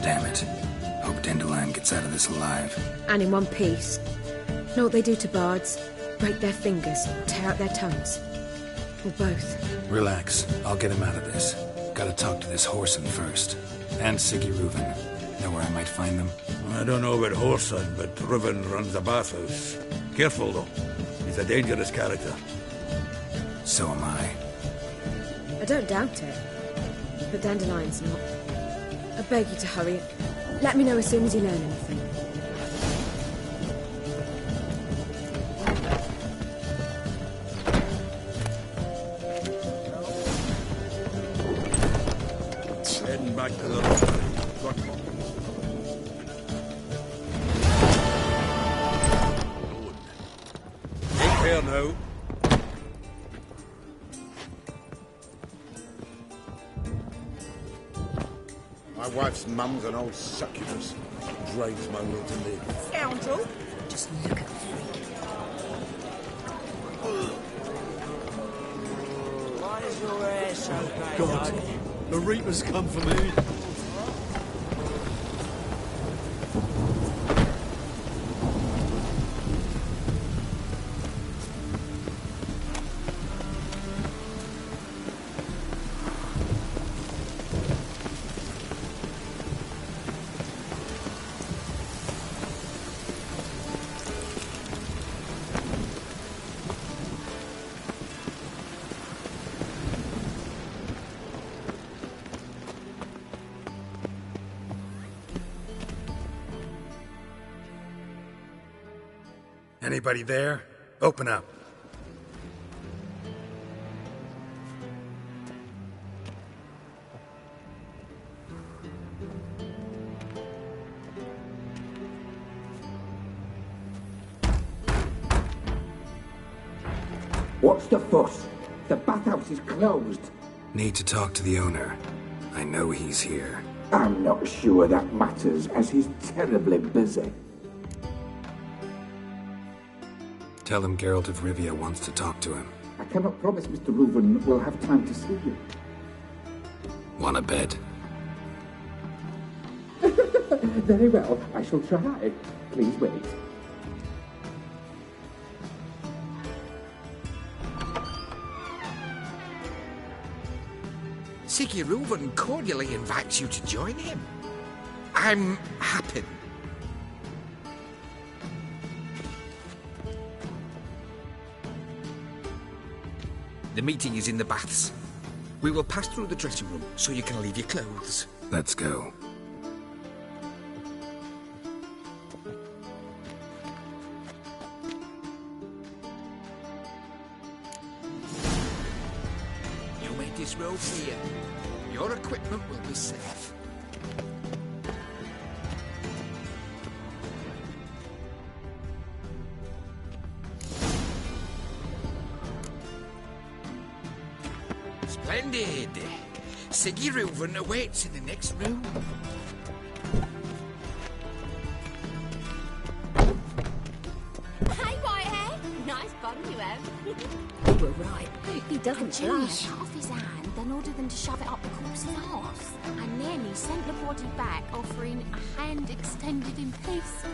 Damn it. Hope Dandelion gets out of this alive. And in one piece. Know what they do to bards? Break their fingers, tear out their tongues. Or both. Relax. I'll get him out of this. Gotta talk to this Whoreson first. And Siggy Reuven. Know where I might find them? I don't know about Whoreson, but Reuven runs the bathhouse. Careful, though. He's a dangerous character. So am I. I don't doubt it. But Dandelion's not. I beg you to hurry. Let me know as soon as you learn anything. Heading back to the library. Take care now. My wife's mum's an old succubus. Drains my will to live. Scoundrel! Just look at the freak. Why is your hair so bad? God, the Reaper's come for me. Anybody there? Open up. What's the fuss? The bathhouse is closed. Need to talk to the owner. I know he's here. I'm not sure that matters, as he's terribly busy. Tell him Geralt of Rivia wants to talk to him. I cannot promise Mr. Reuven will have time to see you. Want a bed? Very well, I shall try. Please wait. Siggy Reuven cordially invites you to join him. I'm happy. The meeting is in the baths. We will pass through the dressing room so you can leave your clothes. Let's go. You may disrobe here. Your equipment will be safe. Splendid! Siggy Reuven awaits in the next room. Hey, Whitehead! Nice bum you have. You were right. He doesn't Jimmy blush. cut off his hand, then ordered them to shove it up the corpse's arse. And then he sent the body back, offering a hand extended in peace.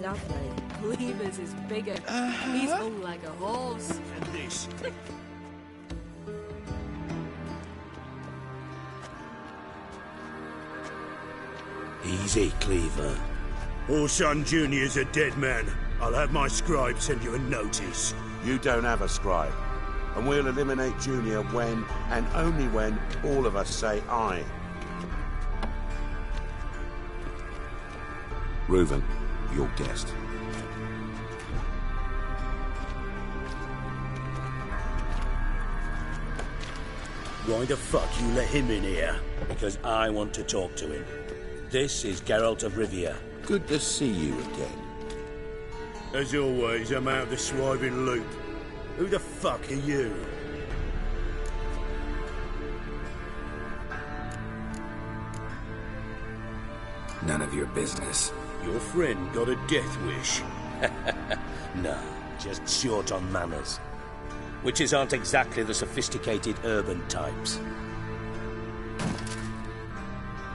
Lovely. Cleaver's is bigger. He's hung like a horse. And this. Easy, Cleaver. Orson Jr.'s a dead man. I'll have my scribe send you a notice. You don't have a scribe. And we'll eliminate Junior when, and only when, all of us say aye. Reuven, your guest. Why the fuck you let him in here? Because I want to talk to him. This is Geralt of Rivia. Good to see you again. As always, I'm out of the swiving loop. Who the fuck are you? None of your business. Your friend got a death wish. No, just short on manners. Witches aren't exactly the sophisticated urban types.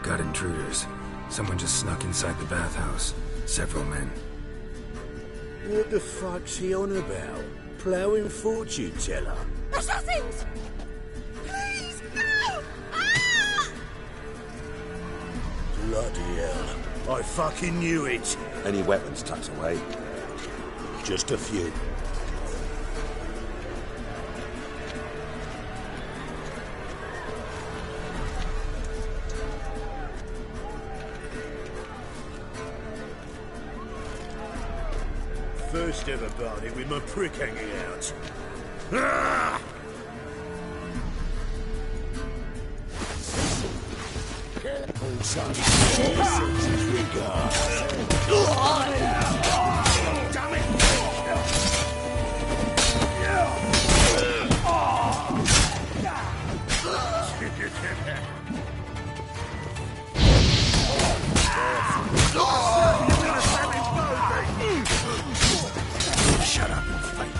Got intruders. Someone just snuck inside the bathhouse. Several men. What the fuck's he on about? Ploughing fortune teller? Assassins! Please, no! Ah! Bloody hell. I fucking knew it. Any weapons tucked away? Just a few. First ever party with my prick hanging out. Ah! Shut up and fight.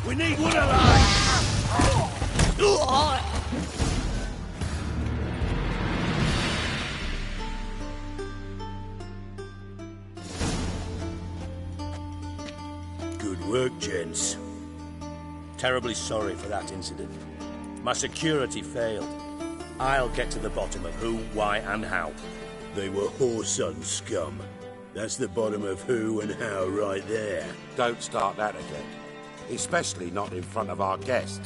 We need one alive! Good work, gents. Terribly sorry for that incident. My security failed. I'll get to the bottom of who, why, and how. They were Whoreson scum. That's the bottom of who and how right there. Don't start that again. Especially not in front of our guest.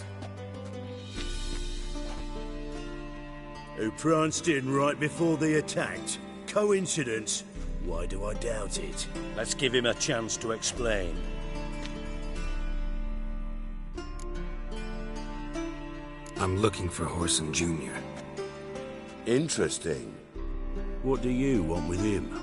Who pranced in right before they attacked. Coincidence? Why do I doubt it? Let's give him a chance to explain. I'm looking for Whoreson Jr. Interesting. What do you want with him?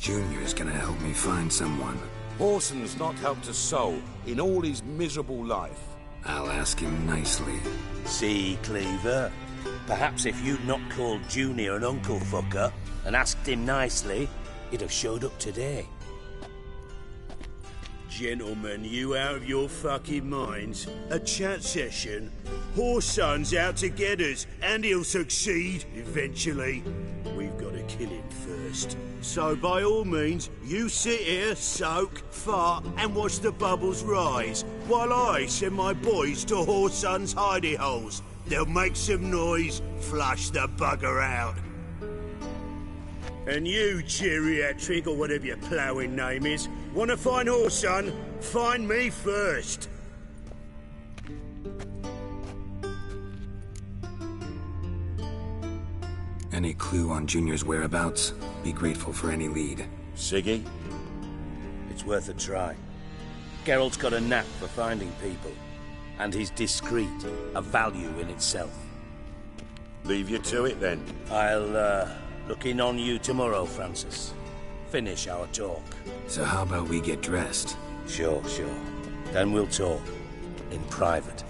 Junior's gonna help me find someone. Whoreson's not helped a soul in all his miserable life. I'll ask him nicely. See, Cleaver? Perhaps if you'd not called Junior an uncle fucker and asked him nicely, he'd have showed up today. Gentlemen, you out of your fucking minds? A chat session? Whoreson's out to get us, and he'll succeed, eventually. We've got to kill him first. So by all means, you sit here, soak, fart, and watch the bubbles rise, while I send my boys to Whoreson's hidey holes. They'll make some noise, flush the bugger out. And you, geriatric, or whatever your ploughing name is, want to find Whoreson? Find me first. Any clue on Junior's whereabouts? Be grateful for any lead. Siggy? It's worth a try. Geralt's got a knack for finding people. And he's discreet, a value in itself. Leave you to it then. I'll, look in on you tomorrow, Francis. Finish our talk. So how about we get dressed? Sure. Then we'll talk. In private.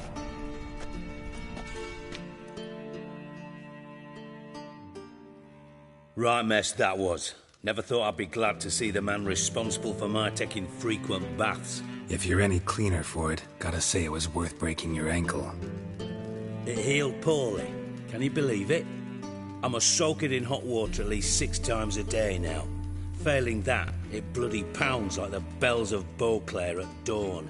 Right mess that was. Never thought I'd be glad to see the man responsible for my taking frequent baths. If you're any cleaner for it, gotta say it was worth breaking your ankle. It healed poorly. Can you believe it? I must soak it in hot water at least 6 times a day now. Failing that, it bloody pounds like the bells of Beauclair at dawn.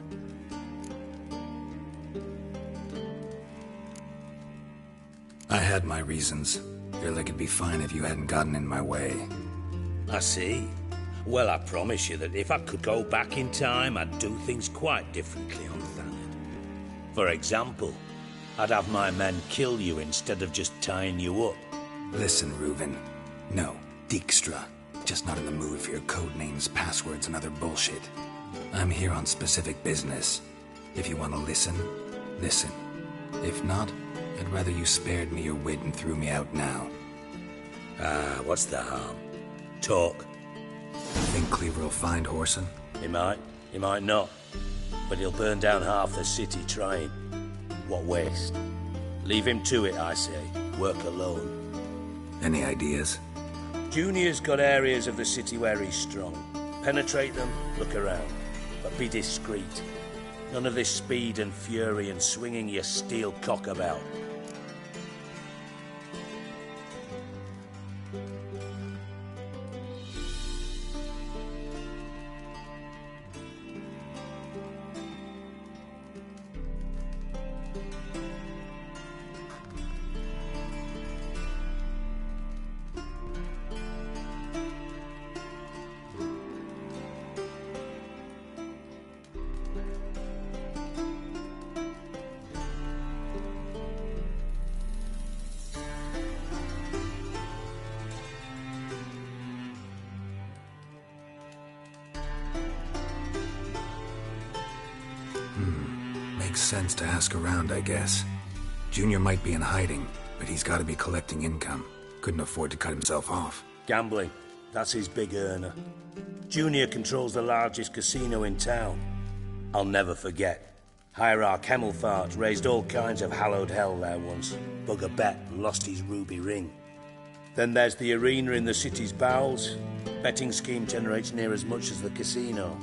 I had my reasons. Your leg would be fine if you hadn't gotten in my way. I see. Well, I promise you that if I could go back in time, I'd do things quite differently on Thanedd. For example, I'd have my men kill you instead of just tying you up. Listen, Reuven. No, Dijkstra. Just not in the mood for your code names, passwords, and other bullshit. I'm here on specific business. If you want to listen, listen. If not, I'd rather you spared me your wit and threw me out now. What's the harm? Talk. Think Cleaver will find Whoreson? He might not. But he'll burn down half the city trying. What waste. Leave him to it, I say. Work alone. Any ideas? Junior's got areas of the city where he's strong. Penetrate them, look around. But be discreet. None of this speed and fury and swinging your steel cock about. Makes sense to ask around, I guess. Junior might be in hiding, but he's got to be collecting income. Couldn't afford to cut himself off. Gambling. That's his big earner. Junior controls the largest casino in town. I'll never forget. Hierarch Hemmelfart raised all kinds of hallowed hell there once. Bugger bet lost his ruby ring. Then there's the arena in the city's bowels. Betting scheme generates near as much as the casino.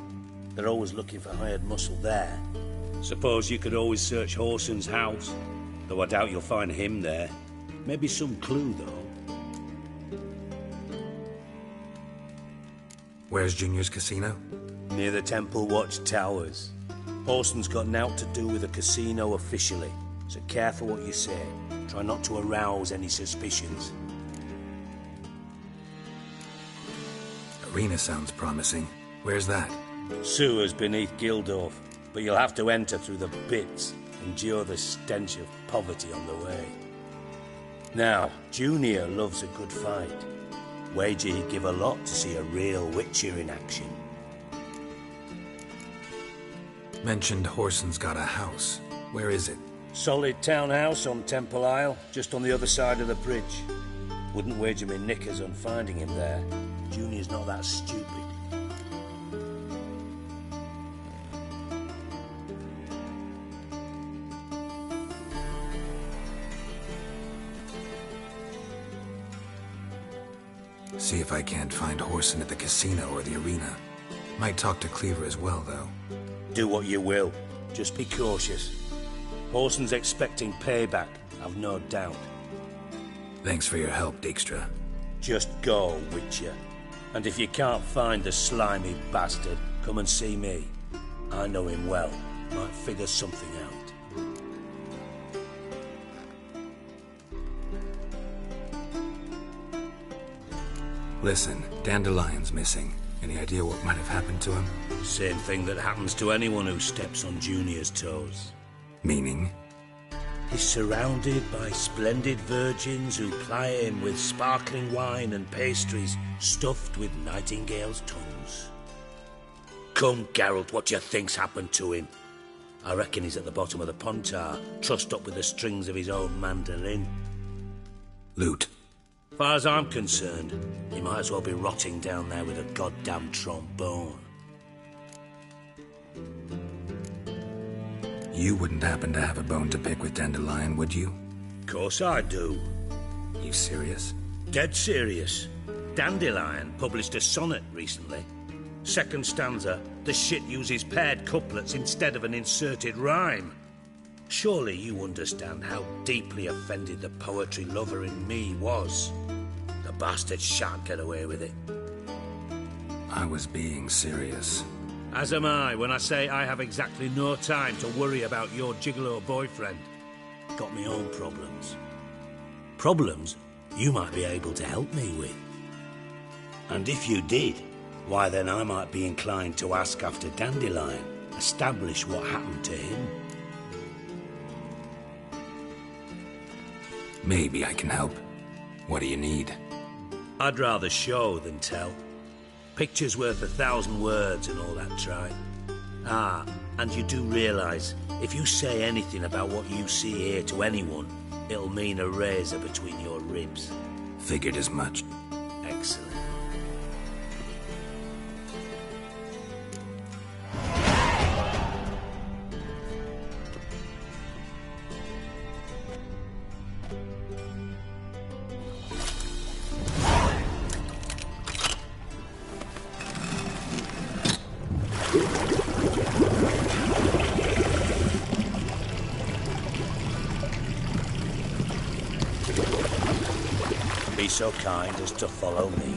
They're always looking for hired muscle there. Suppose you could always search Whoreson's house, though I doubt you'll find him there. Maybe some clue, though. Where's Junior's casino? Near the Temple Watch Towers. Whoreson's got naught to do with the casino officially, so careful what you say. Try not to arouse any suspicions. Arena sounds promising. Where's that? Sewers beneath Gildorf. But you'll have to enter through the pits, endure the stench of poverty on the way. Now, Junior loves a good fight. Wager he'd give a lot to see a real Witcher in action. Mentioned Whoreson's got a house. Where is it? Solid townhouse on Temple Isle, just on the other side of the bridge. Wouldn't wager me knickers on finding him there. Junior's not that stupid. See if I can't find Whoreson at the casino or the arena. Might talk to Cleaver as well, though. Do what you will. Just be cautious. Whoreson's expecting payback, I've no doubt. Thanks for your help, Dijkstra. Just go, Witcher. And if you can't find the slimy bastard, come and see me. I know him well. Might figure something out. Listen, Dandelion's missing. Any idea what might have happened to him? Same thing that happens to anyone who steps on Junior's toes. Meaning? He's surrounded by splendid virgins who ply him with sparkling wine and pastries stuffed with nightingales' tongues. Come, Geralt, what do you think's happened to him? I reckon he's at the bottom of the Pontar, trussed up with the strings of his own mandolin. Loot. Far as I'm concerned, he might as well be rotting down there with a goddamn trombone. You wouldn't happen to have a bone to pick with Dandelion, would you? Course I do. You serious? Dead serious. Dandelion published a sonnet recently. Second stanza, the shit uses paired couplets instead of an inserted rhyme. Surely you understand how deeply offended the poetry lover in me was. The bastard shan't get away with it. I was being serious. As am I when I say I have exactly no time to worry about your gigolo boyfriend. Got me own problems. Problems you might be able to help me with. And if you did, why then I might be inclined to ask after Dandelion, establish what happened to him. Maybe I can help. What do you need? I'd rather show than tell. Picture's worth 1,000 words and all that tripe. Ah, and you do realise, if you say anything about what you see here to anyone, it'll mean a razor between your ribs. Figured as much. Excellent. Be so kind as to follow me.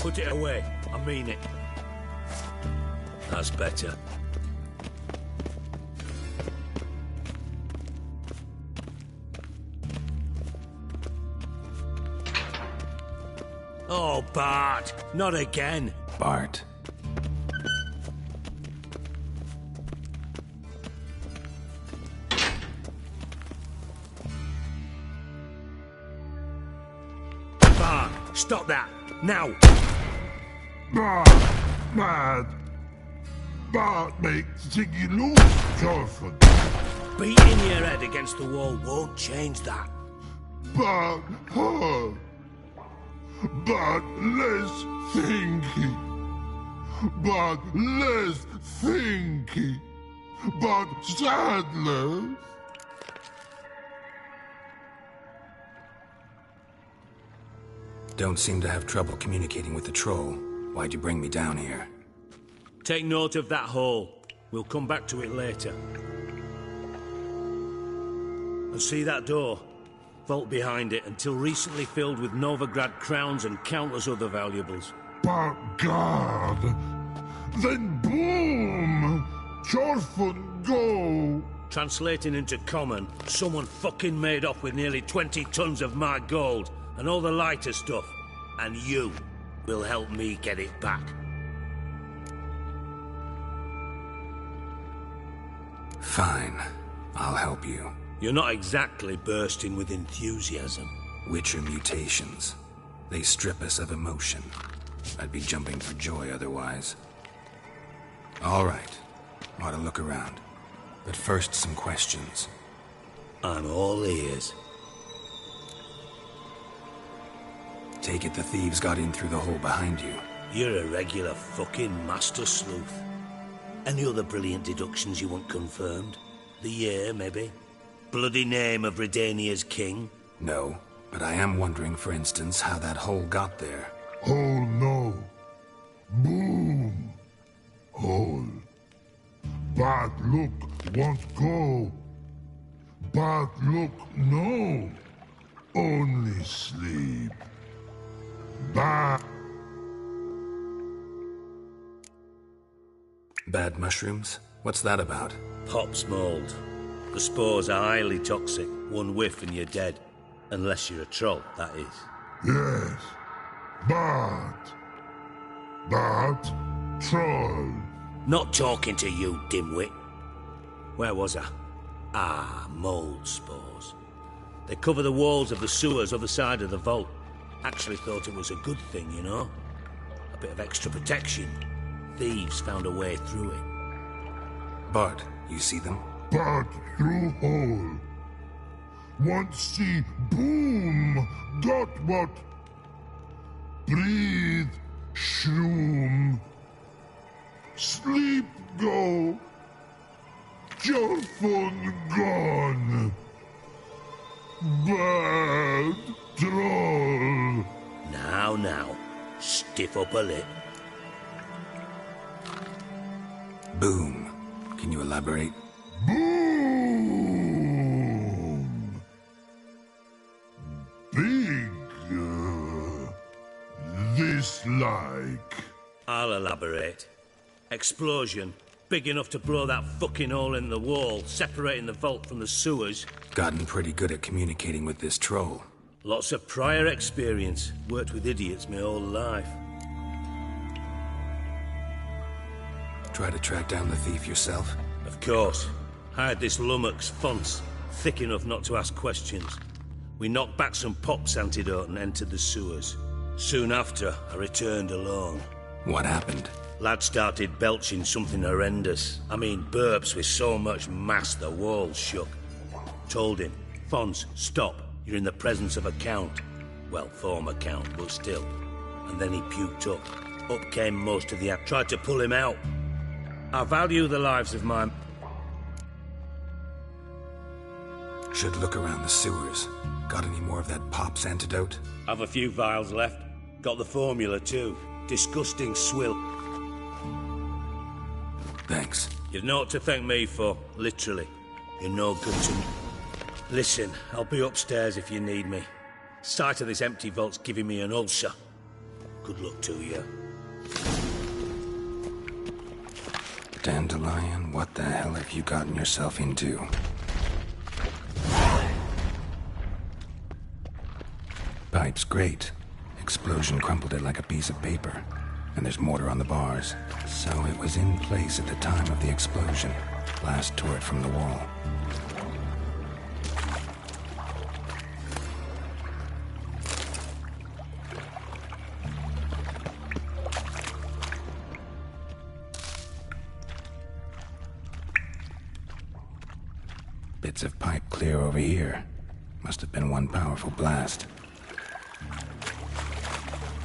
Put it away. I mean it. That's better. Oh, Bart! Not again! Bart. Bart! Stop that! Now! Bart! Mad! Bart makes Ziggy lose, Jonathan! Beating your head against the wall won't change that. Bart hurt! But less thinking. but less thinky, but sadler. Don't seem to have trouble communicating with the troll. Why'd you bring me down here? Take note of that hole. We'll come back to it later. And see that door? Vault behind it, until recently filled with Novigrad crowns and countless other valuables. But God, then boom! Chorfun go! Translating into common, someone fucking made off with nearly 20 tons of my gold, and all the lighter stuff. And you will help me get it back. Fine. I'll help you. You're not exactly bursting with enthusiasm. Witcher mutations. They strip us of emotion. I'd be jumping for joy otherwise. All right. Ought to look around. But first, some questions. I'm all ears. Take it the thieves got in through the hole behind you. You're a regular fucking master sleuth. Any other brilliant deductions you want confirmed? The year, maybe? Bloody name of Redania's king? No, but I am wondering, for instance, how that hole got there. Hole no. Boom. Hole. Bad look won't go. Bad look no. Only sleep. Bad. Bad mushrooms? What's that about? Pop's mold. The spores are highly toxic. One whiff and you're dead. Unless you're a troll, that is. Yes. Bad. Bad troll. Not talking to you, dimwit. Where was I? Ah, mold spores. They cover the walls of the sewers other side of the vault. Actually thought it was a good thing, you know? A bit of extra protection. Thieves found a way through it. Bart, you see them? Bad through hole. Want see boom. Got what? Breathe. Shroom. Sleep go. Your phone gone. Bad troll. Now. Stiff up a lip. Boom. Can you elaborate? Boom. Big. This like. I'll elaborate. Explosion. Big enough to blow that fucking hole in the wall, separating the vault from the sewers. Gotten pretty good at communicating with this troll. Lots of prior experience. Worked with idiots my whole life. Try to track down the thief yourself? Of course. Hired this lummox, Fonts, thick enough not to ask questions. We knocked back some Pop's antidote and entered the sewers. Soon after, I returned alone. What happened? Lad started belching something horrendous. I mean, burps with so much mass the walls shook. Told him, Fonts, stop. You're in the presence of a count. Well, former count, but still. And then he puked up. Up came most of the... Tried to pull him out. I value the lives of my... Should look around the sewers. Got any more of that Pop's antidote? Have a few vials left. Got the formula too. Disgusting swill. Thanks. You've naught to thank me for, literally. You're no good to me. Listen, I'll be upstairs if you need me. Sight of this empty vault's giving me an ulcer. Good luck to you. Dandelion, what the hell have you gotten yourself into? Pipe's great. Explosion crumpled it like a piece of paper. And there's mortar on the bars. So it was in place at the time of the explosion. Blast tore it from the wall. Bits of pipe clear over here. Must have been one powerful blast.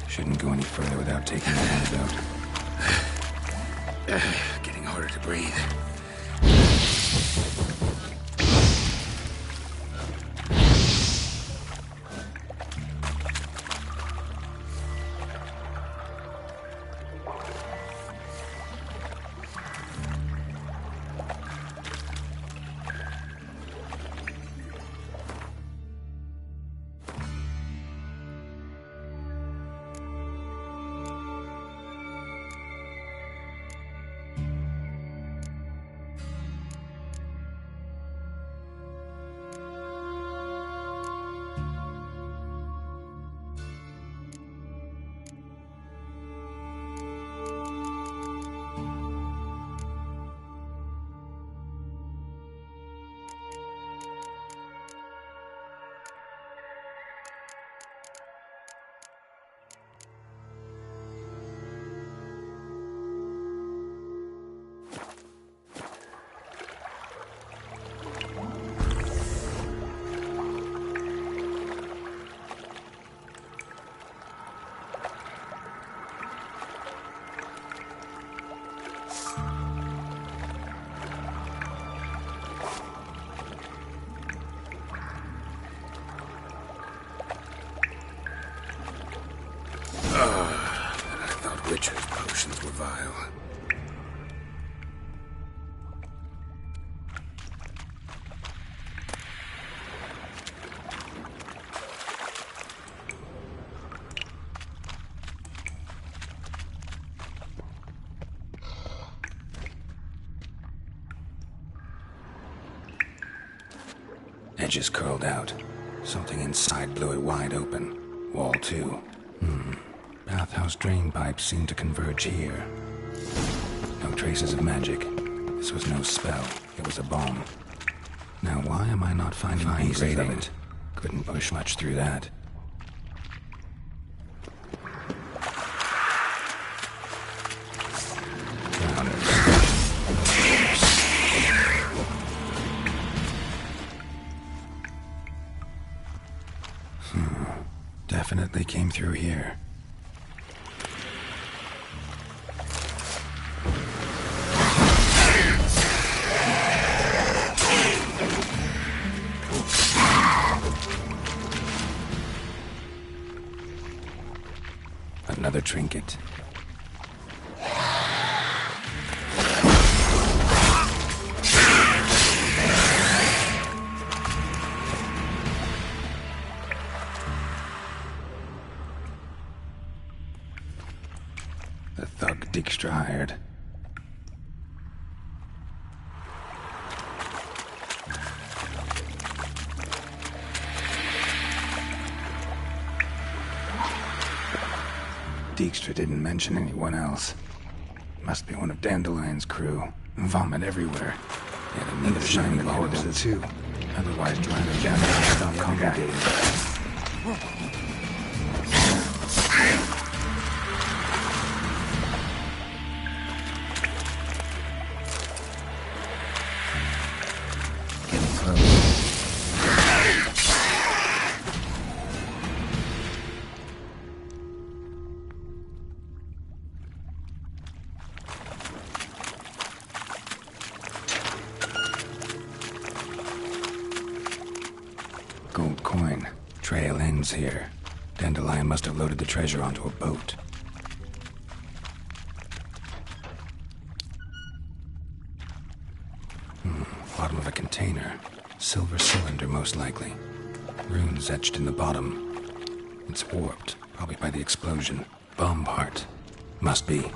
Shouldn't go any further without taking the antidote. breathe. I thought Witcher's potions were vile. Edges curled out. Something inside blew it wide open. Wall too. Bathhouse drain pipes seem to converge here. No traces of magic. This was no spell. It was a bomb. Now why am I not finding pieces of it? Couldn't push much through that. Definitely came through here. Another trinket. The thug Dijkstra hired. Dijkstra didn't mention anyone else. Must be one of Dandelion's crew. Vomit everywhere. Yet another shining corpse too. Otherwise trying to gather and stop congregating. Getting close. Gold coin. Trail ends here. Dandelion must have loaded the treasure onto a boat. Bottom of a container. Silver cylinder, most likely. Runes etched in the bottom. It's warped, probably by the explosion. Bomb part. Must be.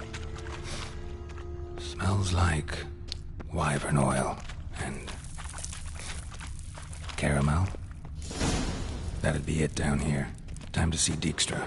Smells like wyvern oil and caramel. That'd be it down here. Time to see Dijkstra.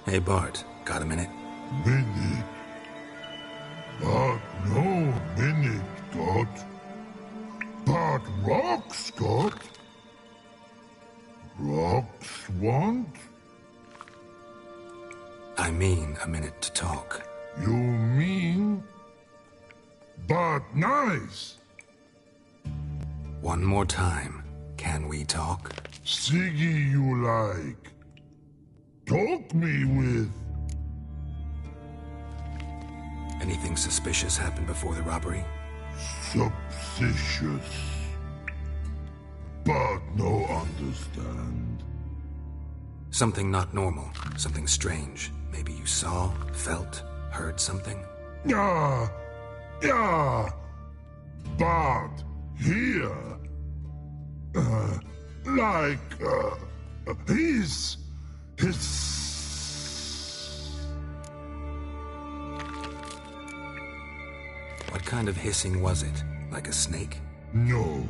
Hey, Bart, got a minute? Minute. But no minute got. But rocks got. Rocks want? I mean a minute to talk. You mean? But nice. One more time. Can we talk? Siggy you like. Talk me with. Anything suspicious happened before the robbery? Suspicious. But no understand. Something not normal. Something strange. Maybe you saw, felt, heard something? Yeah. But here. His. What kind of hissing was it? Like a snake? No.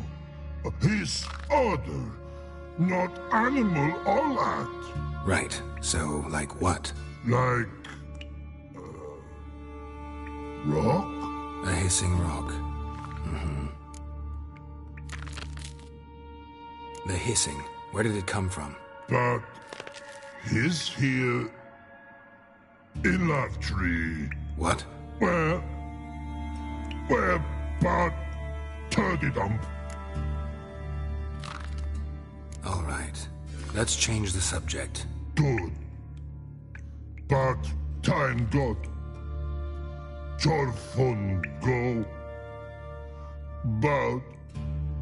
His other. Not animal all that. Right. So, like what? Like. Rock? A hissing rock. Mm-hmm. The hissing. Where did it come from? But his here in that tree. What? Where Bart turdy dump. All right. Let's change the subject. Good. But time got. Your fun go. But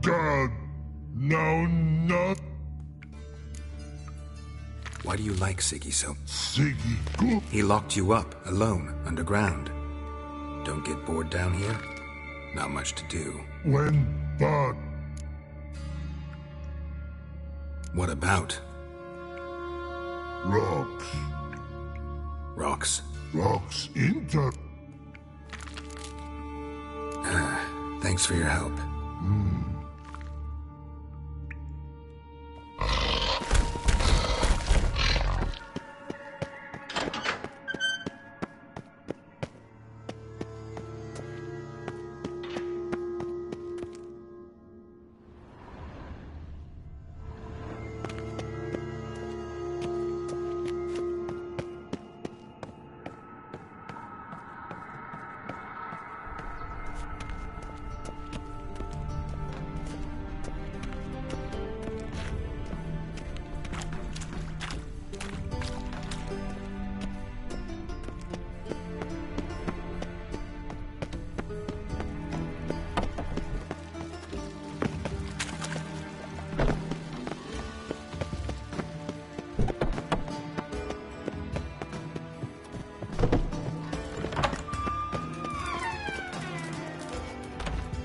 God now not. Why do you like Siggy so? Siggy good. He locked you up, alone, underground. Don't get bored down here? Not much to do. When Bart. What about? Rocks. Rocks? Rocks inter. Thanks for your help.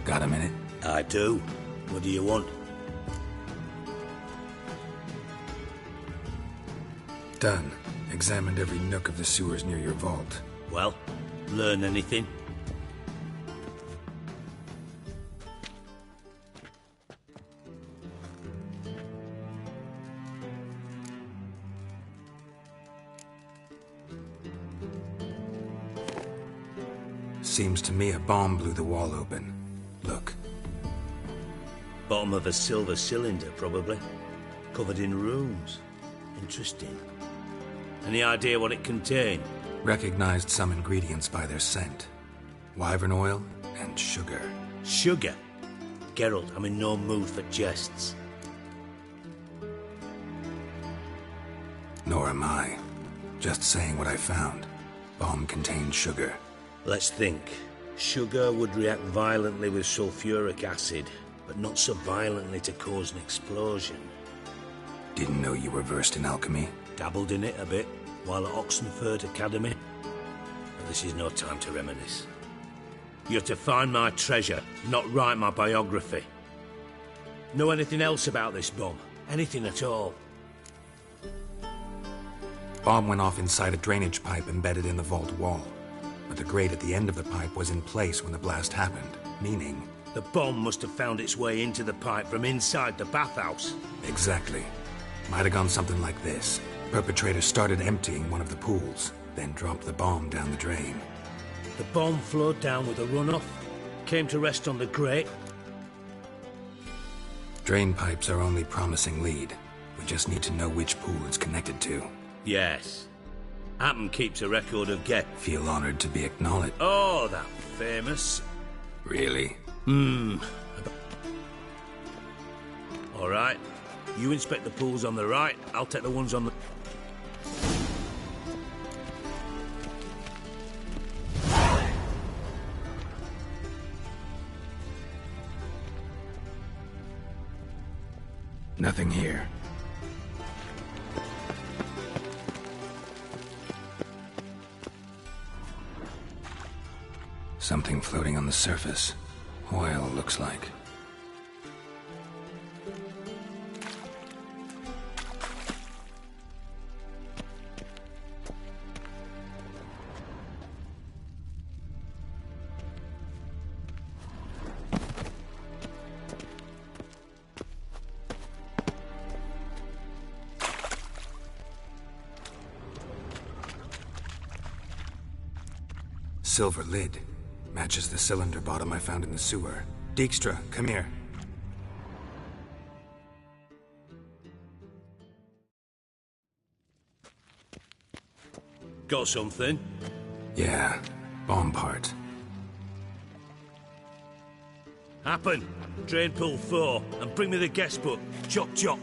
Got a minute? I do. What do you want? Done. Examined every nook of the sewers near your vault. Well, learn anything? Seems to me a bomb blew the wall open. Look. Bottom of a silver cylinder, probably. Covered in runes. Interesting. Any idea what it contained? Recognized some ingredients by their scent. Wyvern oil and sugar. Sugar? Geralt, I'm in no mood for jests. Nor am I. Just saying what I found. Bomb contained sugar. Let's think. Sugar would react violently with sulfuric acid, but not so violently to cause an explosion. Didn't know you were versed in alchemy. Dabbled in it a bit while at Oxenford Academy. But this is no time to reminisce. You're to find my treasure, not write my biography. Know anything else about this bomb? Anything at all? Bomb went off inside a drainage pipe embedded in the vault wall. But the grate at the end of the pipe was in place when the blast happened, meaning... The bomb must have found its way into the pipe from inside the bathhouse. Exactly. Might have gone something like this. Perpetrator started emptying one of the pools, then dropped the bomb down the drain. The bomb flowed down with a runoff, came to rest on the grate. Drain pipes are only promising lead. We just need to know which pool it's connected to. Yes. Happen keeps a record of get. Feel honored to be acknowledged. Oh, that famous. Really? All right. You inspect the pools on the right, I'll take the ones on the... Nothing here. Something floating on the surface. Oil, looks like. Silver lid. Matches the cylinder bottom I found in the sewer. Dijkstra, come here. Got something? Yeah, bomb part. Happen. Drain pool 4, and bring me the guest book. Chop chop.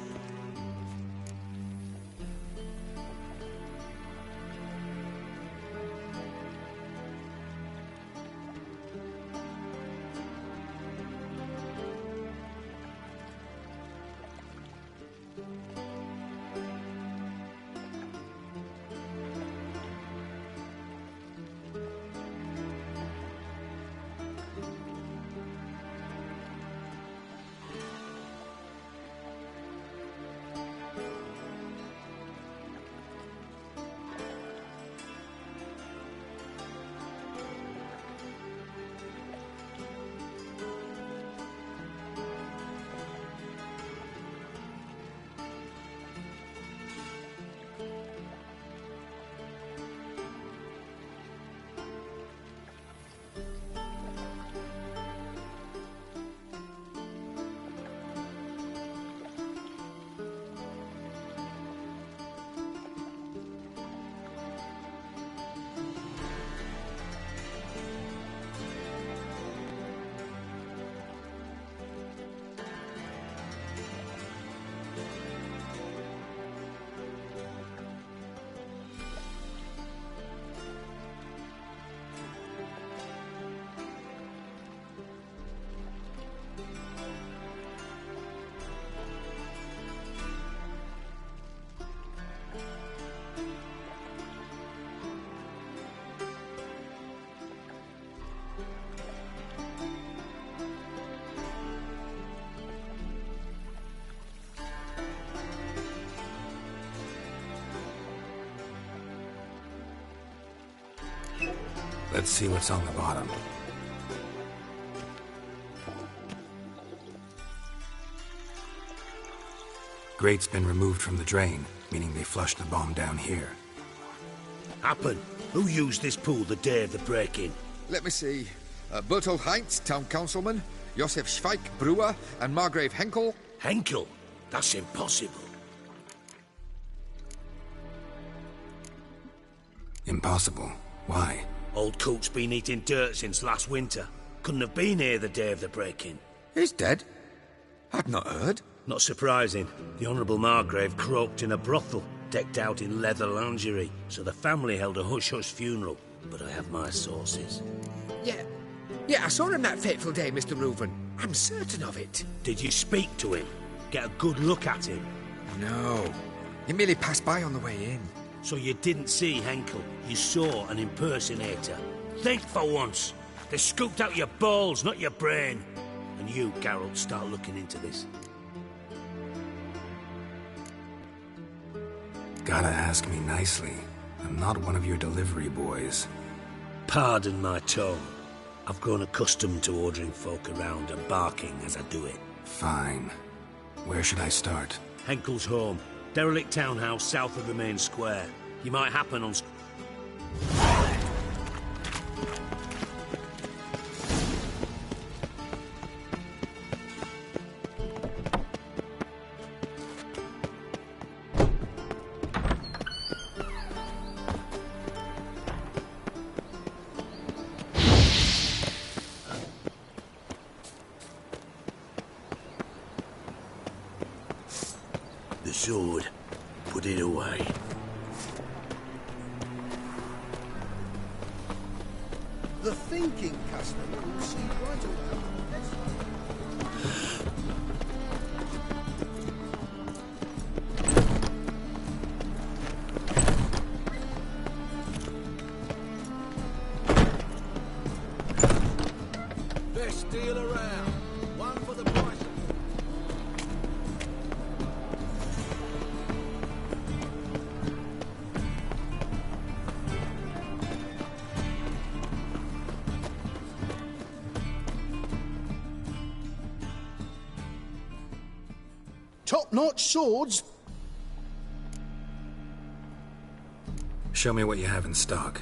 Let's see what's on the bottom. Grate's been removed from the drain, meaning they flushed the bomb down here. Happen. Who used this pool the day of the break-in? Let me see. Bertolt Heinz, town councilman, Josef Schweik, brewer, and Margrave Henkel. Henkel? That's impossible. Impossible? Why? Old Coot's been eating dirt since last winter. Couldn't have been here the day of the break-in. He's dead? I'd not heard. Not surprising. The Honourable Margrave croaked in a brothel, decked out in leather lingerie, so the family held a hush-hush funeral. But I have my sources. Yeah, I saw him that fateful day, Mr. Reuven. I'm certain of it. Did you speak to him? Get a good look at him? No. He merely passed by on the way in. So you didn't see Henkel. You saw an impersonator. Think for once. They scooped out your balls, not your brain. And you, Geralt, start looking into this. Gotta ask me nicely. I'm not one of your delivery boys. Pardon my tone. I've grown accustomed to ordering folk around and barking as I do it. Fine. Where should I start? Henkel's home. Derelict townhouse south of the main square. You might happen on... The sword. Put it away. The thinking customer will see right away. Best deal around. One for the price. Top-notch swords? Show me what you have in stock.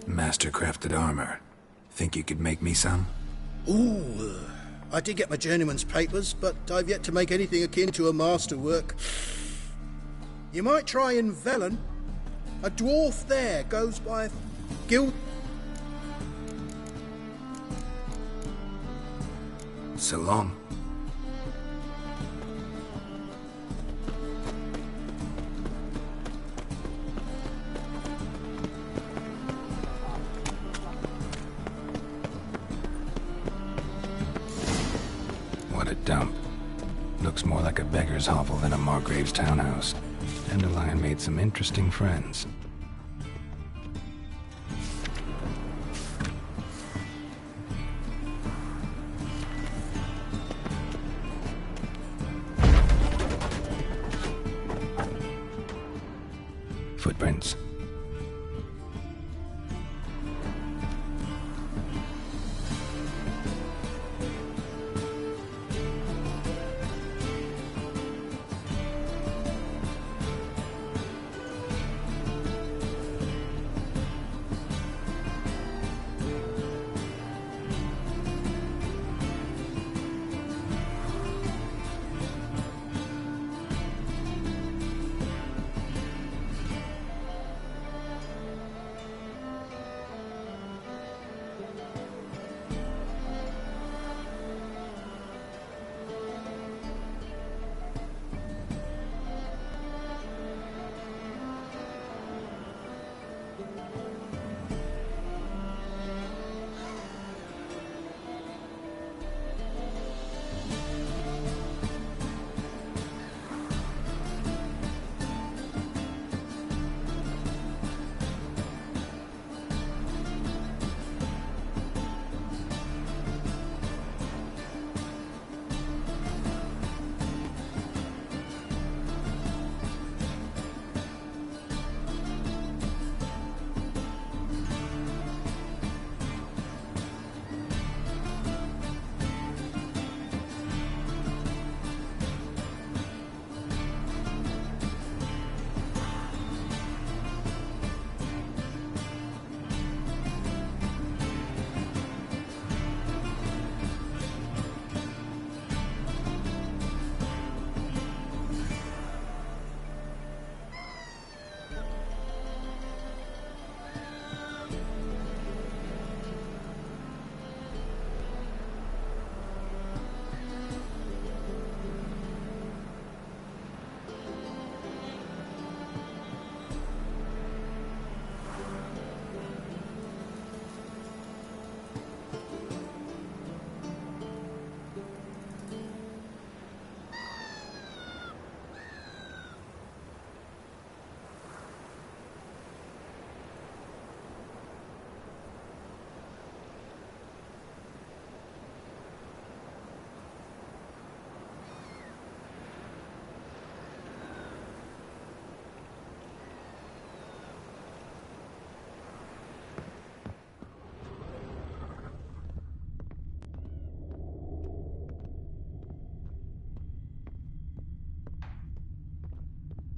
Master-crafted armor. Think you could make me some? Ooh, I did get my journeyman's papers, but I've yet to make anything akin to a masterwork. You might try in Velen. A dwarf there goes by Guild. So long. What a dump. Looks more like a beggar's hovel than a Margrave's townhouse. Dandelion made some interesting friends. Footprints.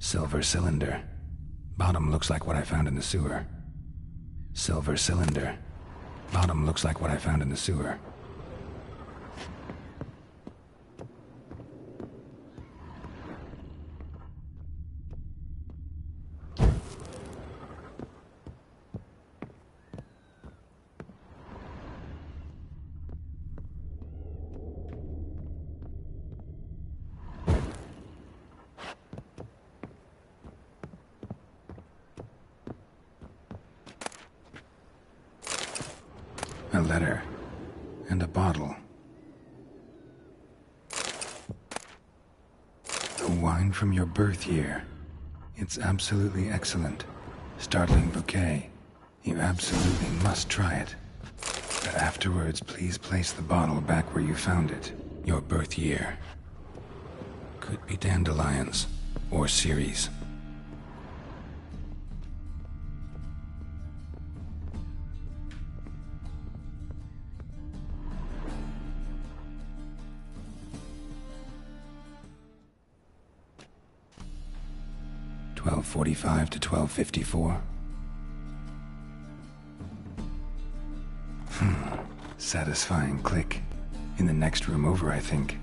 Silver cylinder. Bottom looks like what I found in the sewer. Silver cylinder. Bottom looks like what I found in the sewer. A letter. And a bottle. The wine from your birth year. It's absolutely excellent. Startling bouquet. You absolutely must try it. But afterwards, please place the bottle back where you found it. Your birth year. Could be dandelions. Or Ceres. .45 to 12:54. Satisfying click. In the next room over, I think.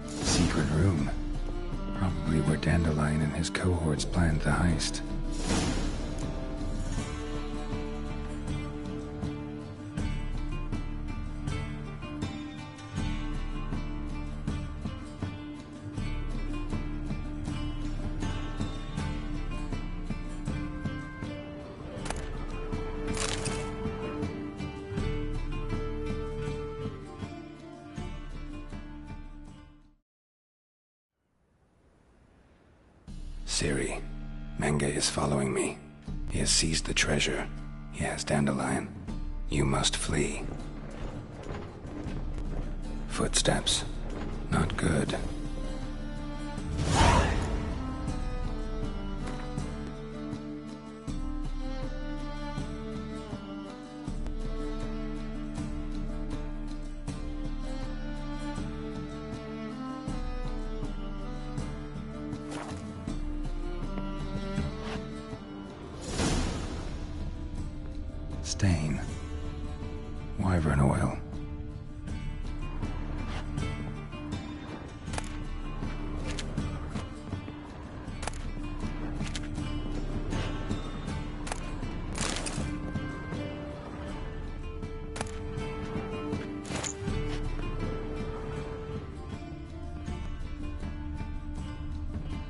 Secret room. Probably where Dandelion and his cohorts planned the heist. Ciri, Menge is following me. He has seized the treasure. He has Dandelion. You must flee. Footsteps. Not good. Stain. Wyvern oil.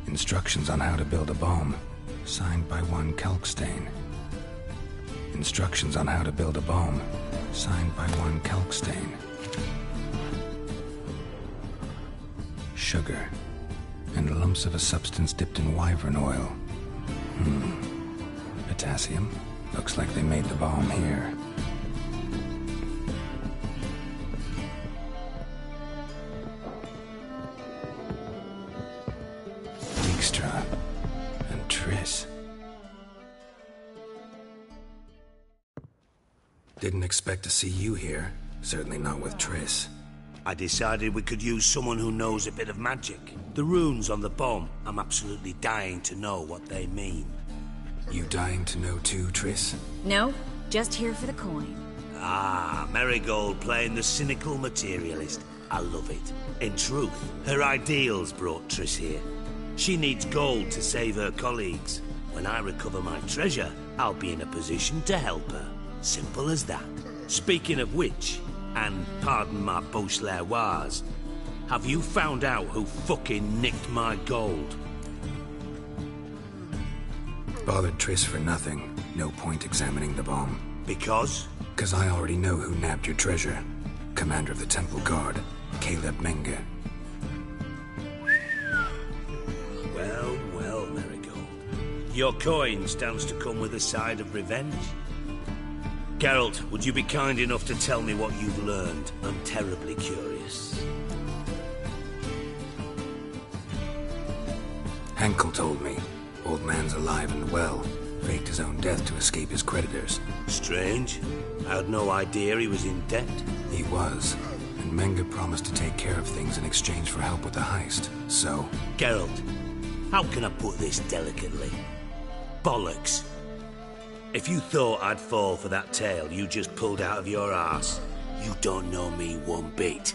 Instructions on how to build a bomb, signed by one Kalkstain. Instructions on how to build a bomb, signed by one Kalkstain. Sugar, and lumps of a substance dipped in wyvern oil. Potassium? Looks like they made the bomb here. Dijkstra and Triss. Didn't expect to see you here. Certainly not with Triss. I decided we could use someone who knows a bit of magic. The runes on the bomb, I'm absolutely dying to know what they mean. You dying to know too, Triss? No, just here for the coin. Ah, Marigold playing the cynical materialist. I love it. In truth, her ideals brought Triss here. She needs gold to save her colleagues. When I recover my treasure, I'll be in a position to help her. Simple as that. Speaking of which, and pardon my Beauclervoise, have you found out who fucking nicked my gold? Bothered Triss for nothing. No point examining the bomb. Because? Because I already know who nabbed your treasure. Commander of the Temple Guard, Caleb Menge. Well, well, Marigold. Your coin stands to come with a side of revenge. Geralt, would you be kind enough to tell me what you've learned? I'm terribly curious. Henkel told me. Old man's alive and well. Faked his own death to escape his creditors. Strange. I had no idea he was in debt. He was. And Menge promised to take care of things in exchange for help with the heist. So... Geralt, how can I put this delicately? Bollocks. If you thought I'd fall for that tale you just pulled out of your arse, you don't know me one bit.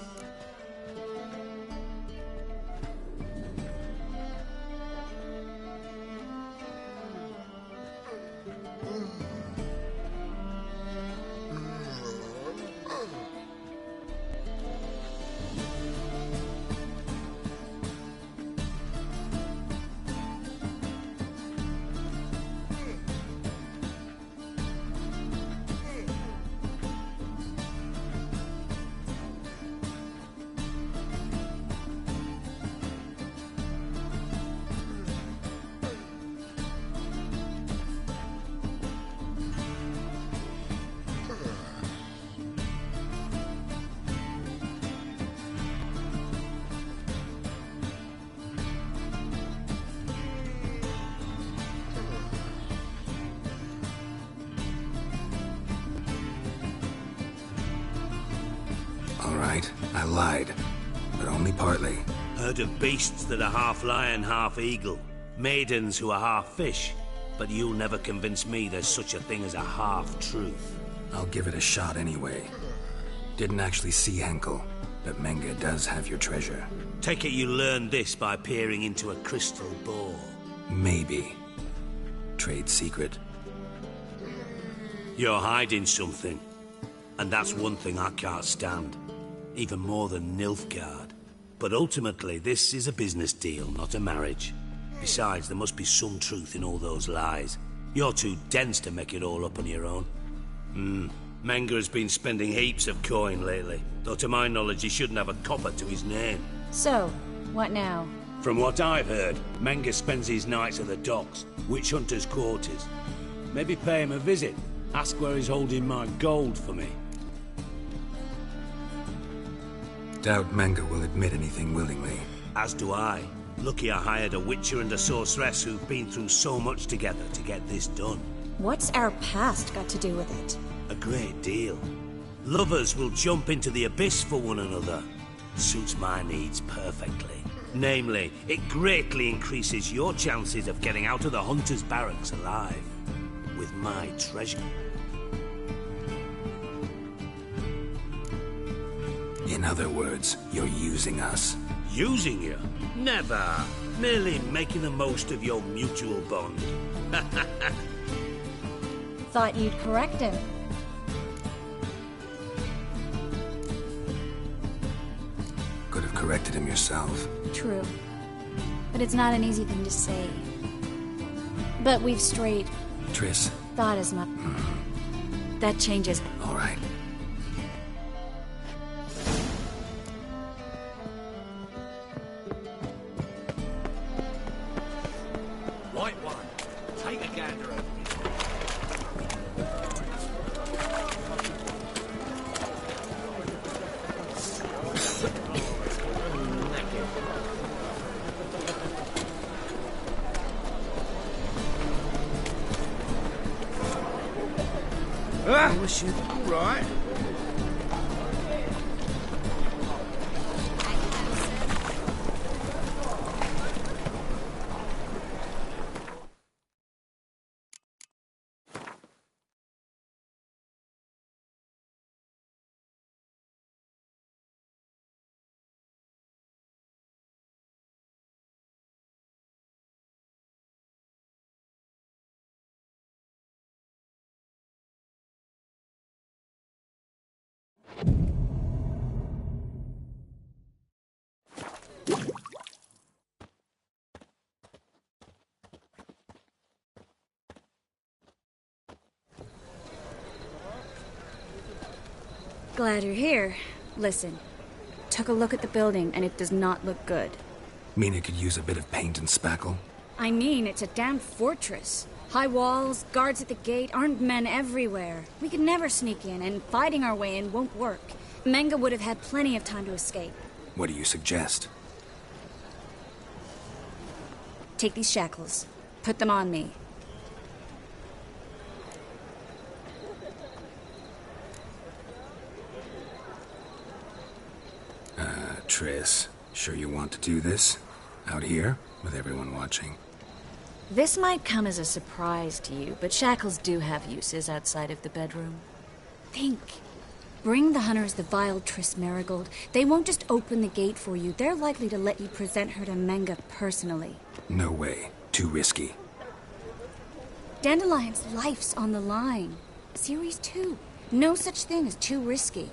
I lied, but only partly. Heard of beasts that are half lion, half eagle. Maidens who are half fish. But you'll never convince me there's such a thing as a half-truth. I'll give it a shot anyway. Didn't actually see Henkel, but Menge does have your treasure. Take it you learned this by peering into a crystal ball. Maybe. Trade secret. You're hiding something. And that's one thing I can't stand. Even more than Nilfgaard. But ultimately, this is a business deal, not a marriage. Besides, there must be some truth in all those lies. You're too dense to make it all up on your own. Menge has been spending heaps of coin lately. Though to my knowledge, he shouldn't have a copper to his name. So, what now? From what I've heard, Menga spends his nights at the docks, witch hunters' quarters. Maybe pay him a visit. Ask where he's holding my gold for me. Doubt Menga will admit anything willingly. As do I. Lucky I hired a witcher and a sorceress who've been through so much together to get this done. What's our past got to do with it? A great deal. Lovers will jump into the abyss for one another. Suits my needs perfectly. Namely, it greatly increases your chances of getting out of the hunter's barracks alive. With my treasure. In other words, you're using us. Using you? Never. Merely making the most of your mutual bond. Thought you'd correct him. Could have corrected him yourself. True. But it's not an easy thing to say. But we've strayed. Triss. Thought as much. That changes. All right. White one, take a gander over Oh, shit. All right. Glad you're here. Listen, took a look at the building and it does not look good. Mean it could use a bit of paint and spackle? I mean, it's a damn fortress. High walls, guards at the gate, armed men everywhere. We could never sneak in, and fighting our way in won't work. Menga would have had plenty of time to escape. What do you suggest? Take these shackles. Put them on me. Triss, sure you want to do this? Out here, with everyone watching? This might come as a surprise to you, but shackles do have uses outside of the bedroom. Think. Bring the hunters the vile Triss Merigold. They won't just open the gate for you. They're likely to let you present her to Menga personally. No way. Too risky. Dandelion's life's on the line. Series 2. No such thing as too risky.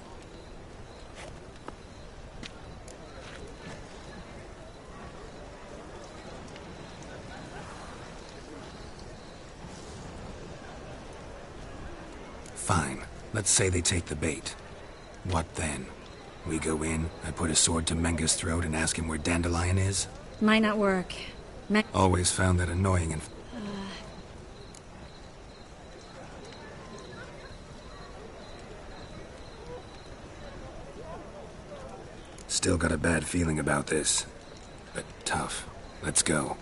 Fine. Let's say they take the bait. What then? We go in, I put a sword to Menga's throat and ask him where Dandelion is? Might not work. Always found that annoying and... Still got a bad feeling about this. But tough. Let's go.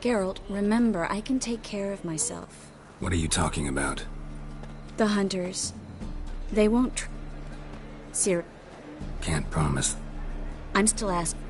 Geralt, remember, I can take care of myself. What are you talking about? The hunters. They won't Ciri. Can't promise. I'm still asking.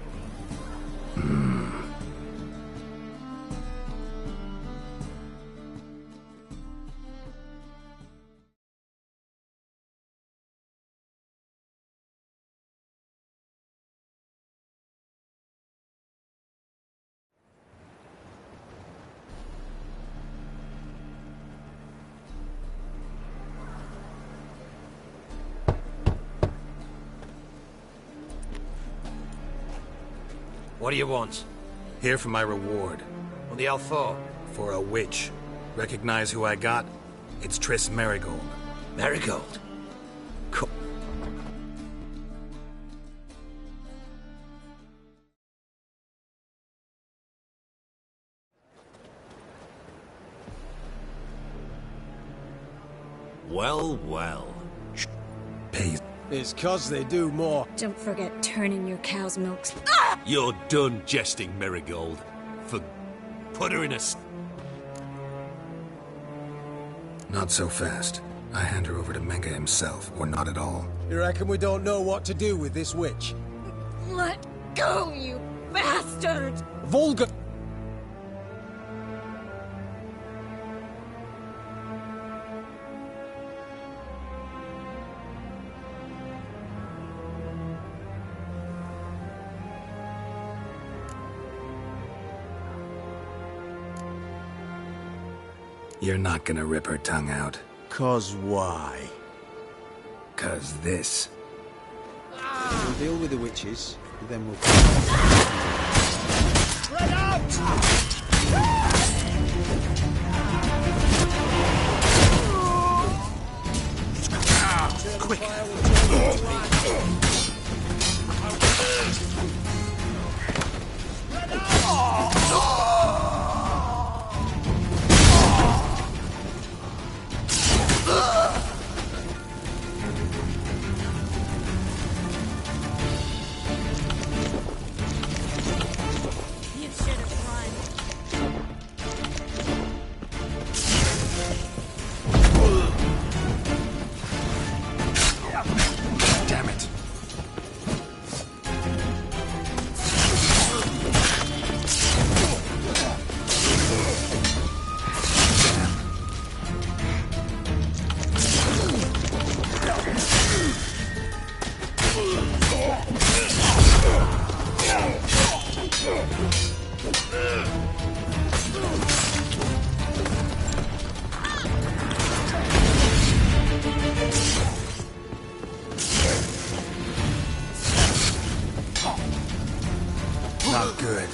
What do you want? Here for my reward. What the hell for? For a witch. Recognize who I got? It's Triss Merigold. Merigold? Well, well. Pays. It's 'cause they do more. Don't forget turning your cow's milks. You're done jesting, Merigold. Put her in a... Not so fast. I hand her over to Menga himself, or not at all. You reckon we don't know what to do with this witch? Let go, you bastard! Volga... You're not gonna rip her tongue out. 'Cause why? 'Cause this. We'll deal with the witches, and then we'll... Spread out! Quick! You should have run. Damn it. Not good.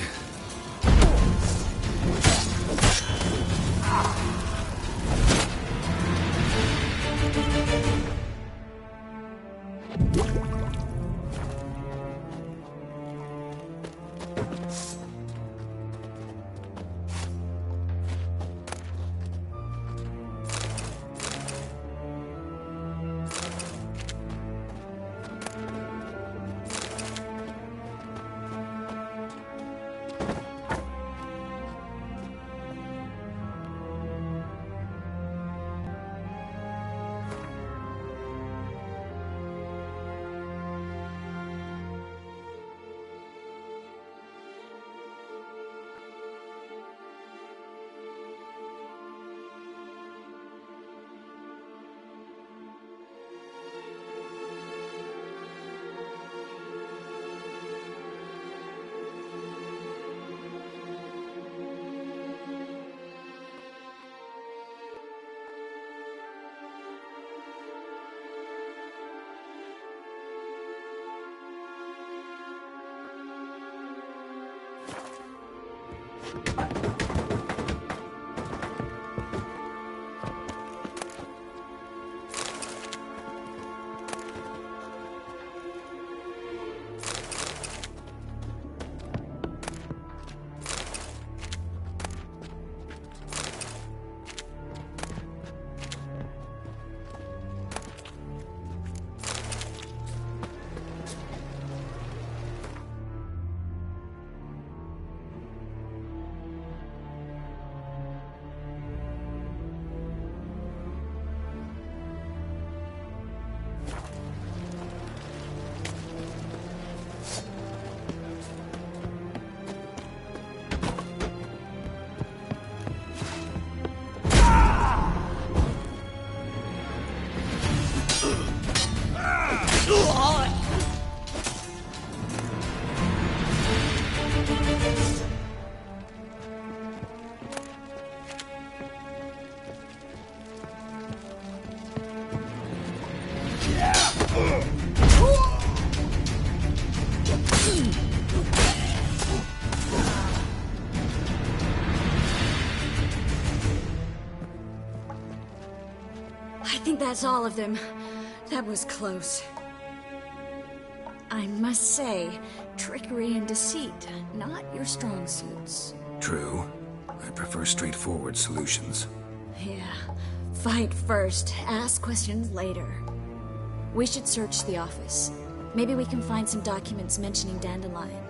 That's all of them. That was close. I must say, trickery and deceit, not your strong suits. True. I prefer straightforward solutions. Yeah. Fight first, ask questions later. We should search the office. Maybe we can find some documents mentioning Dandelion.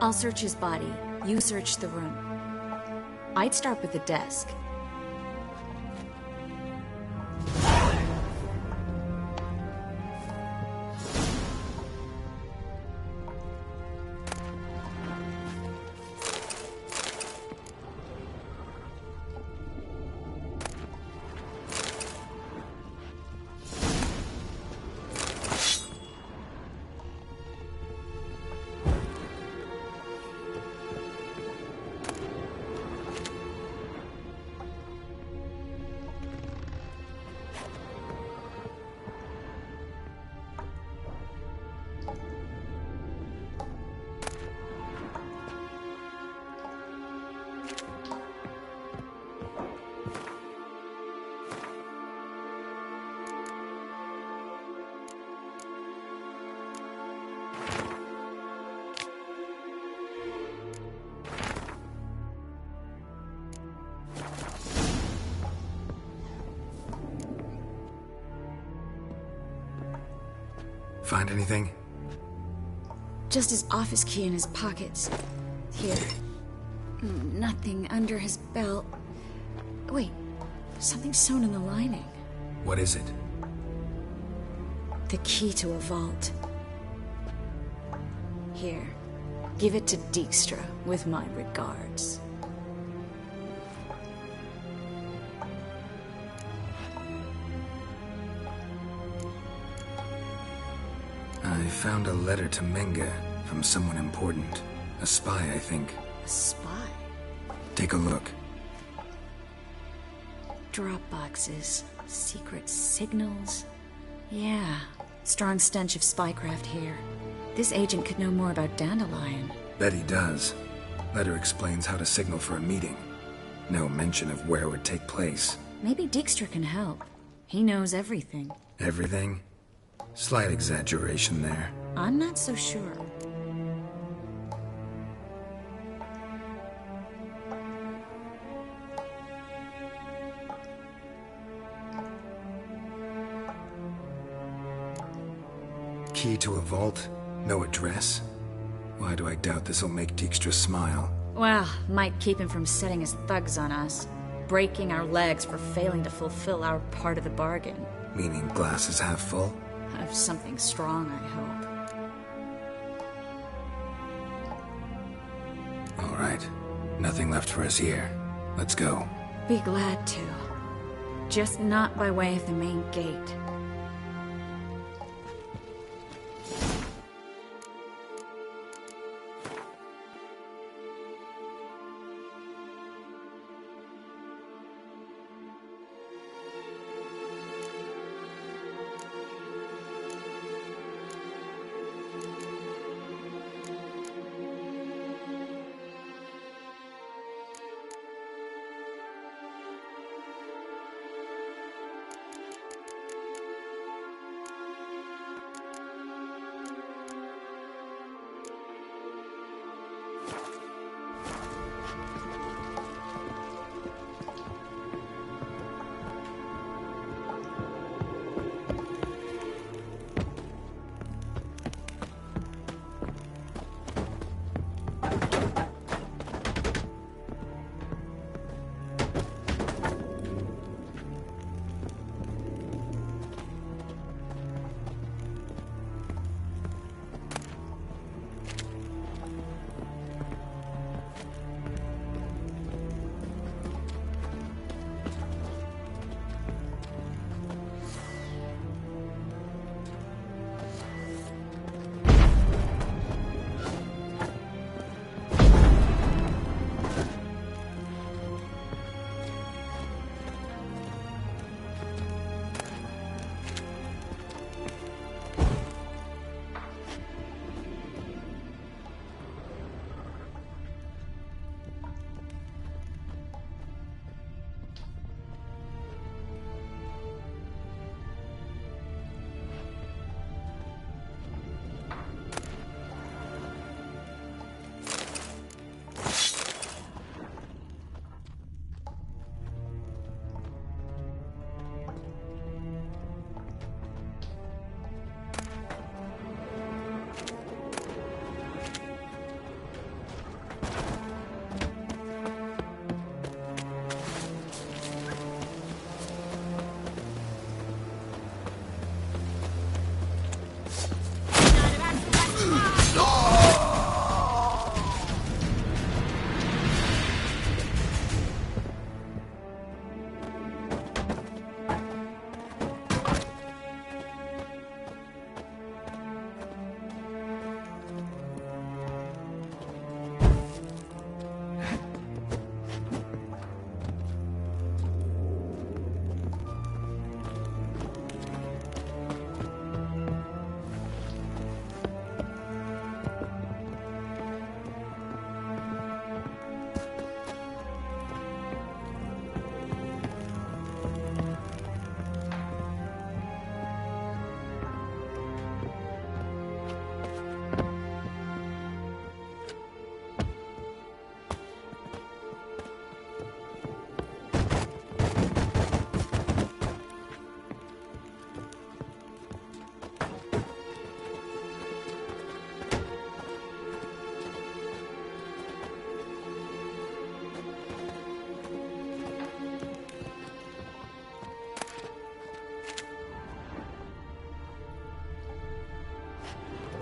I'll search his body. You search the room. I'd start with the desk. Find anything? Just his office key in his pockets. Here. Nothing under his belt. Wait, something sewn in the lining. What is it? The key to a vault. Here, give it to Dijkstra with my regards. I found a letter to Menge from someone important. A spy, I think. A spy? Take a look. Drop boxes, secret signals. Yeah, strong stench of spycraft here. This agent could know more about Dandelion. Bet he does. Letter explains how to signal for a meeting. No mention of where it would take place. Maybe Dijkstra can help. He knows everything. Everything? Slight exaggeration there. I'm not so sure. Key to a vault? No address? Why do I doubt this'll make Dijkstra smile? Well, might keep him from setting his thugs on us. Breaking our legs for failing to fulfill our part of the bargain. Meaning glass is half full? Of something strong, I hope. All right. Nothing left for us here. Let's go. Be glad to. Just not by way of the main gate.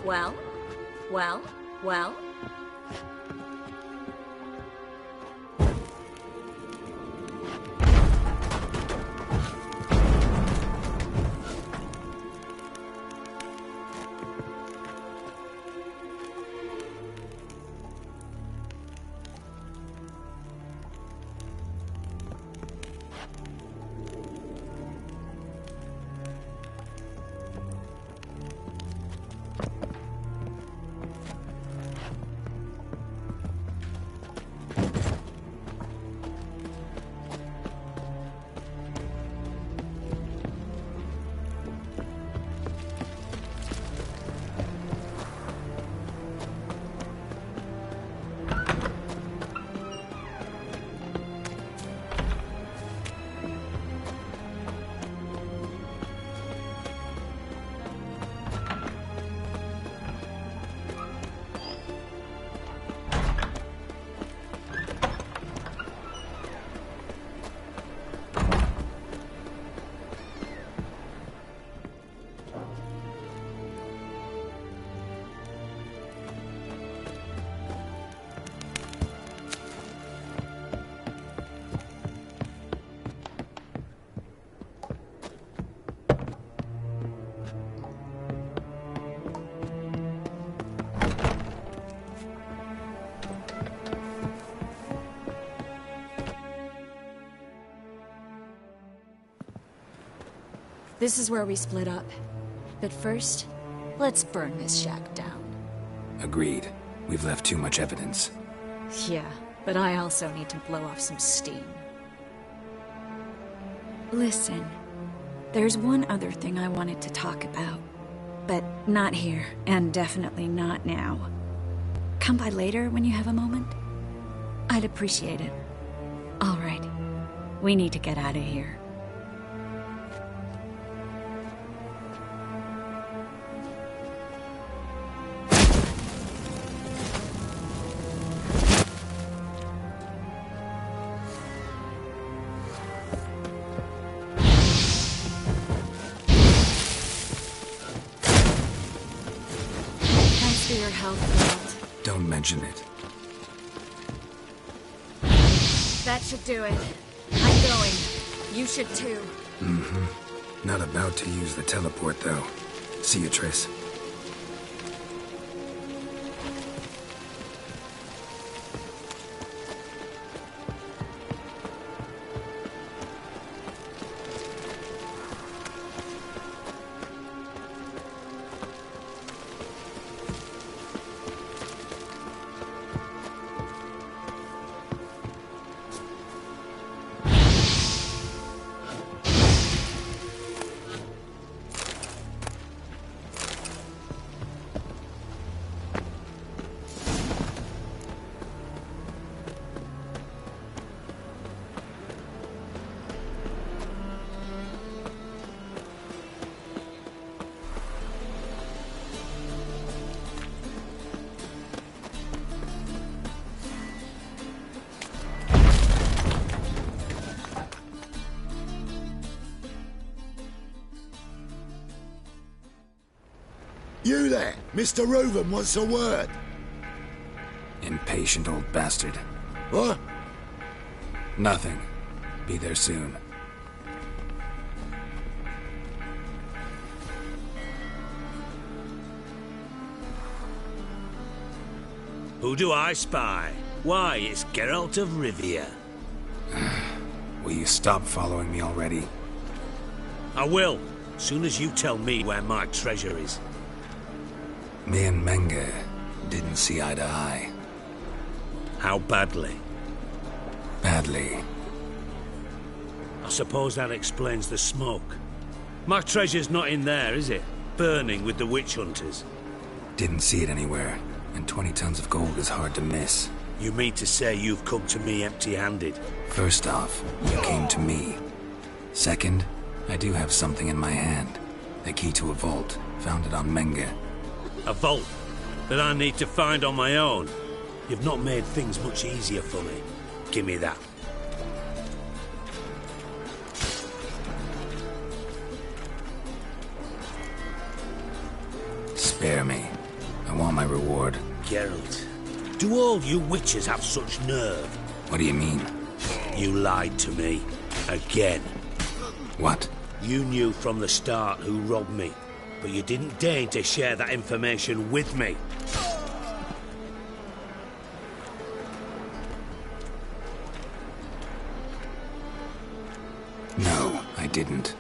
Well? Well? Well? This is where we split up. But first, let's burn this shack down. Agreed. We've left too much evidence. Yeah, but I also need to blow off some steam. Listen, there's one other thing I wanted to talk about. But not here, and definitely not now. Come by later when you have a moment? I'd appreciate it. All right. We need to get out of here. Your health, Geralt. Don't mention it. That should do it. I'm going. You should too. Mm-hmm. Not about to use the teleport, though. See you, Triss. You there! Mr. Reuven wants a word. Impatient old bastard. What? Nothing. Be there soon. Who do I spy? Why, it's Geralt of Rivia. Will you stop following me already? I will, soon as you tell me where my treasure is. Me and Menge didn't see eye to eye. How badly? Badly. I suppose that explains the smoke. My treasure's not in there, is it? Burning with the witch hunters. Didn't see it anywhere, and 20 tons of gold is hard to miss. You mean to say you've come to me empty-handed? First off, you came to me. Second, I do have something in my hand. The key to a vault, found it on Menge. A vault that I need to find on my own. You've not made things much easier for me. Give me that. Spare me. I want my reward. Geralt, do all you witches have such nerve? What do you mean? You lied to me. Again. What? You knew from the start who robbed me, but you didn't deign to share that information with me. No, I didn't.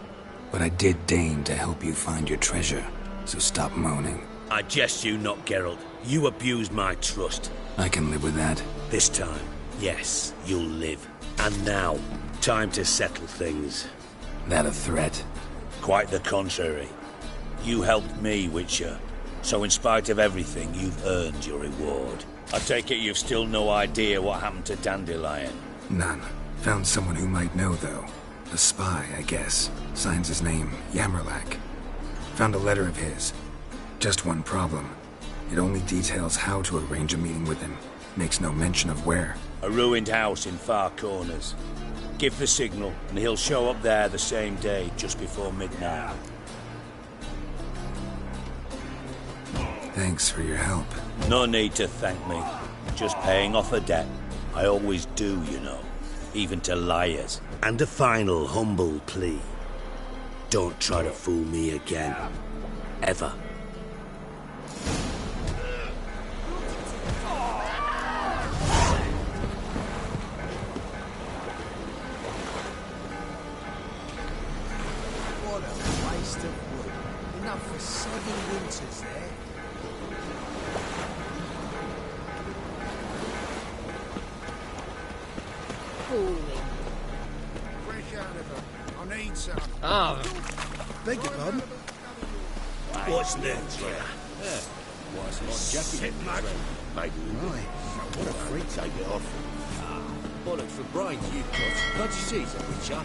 But I did deign to help you find your treasure, so stop moaning. I jest you not, Geralt. You abused my trust. I can live with that. This time, yes, you'll live. And now, time to settle things. That a threat? Quite the contrary. You helped me, Witcher. So in spite of everything, you've earned your reward. I take it you've still no idea what happened to Dandelion? None. Found someone who might know, though. A spy, I guess. Signs his name, Yamerlak. Found a letter of his. Just one problem. It only details how to arrange a meeting with him. Makes no mention of where. A ruined house in Far Corners. Give the signal, and he'll show up there the same day, just before midnight. Thanks for your help. No need to thank me. Just paying off a debt. I always do, you know. Even to liars. And a final humble plea. Don't try to fool me again. Ever. What a waste of wood. Enough for 7 winters there. Fresh out of them. I need some. Beg your pardon? What's next? Sit back. Maybe Right. What a freak. take it off. Bollocks for brains you've got. Can't you see, Witcher?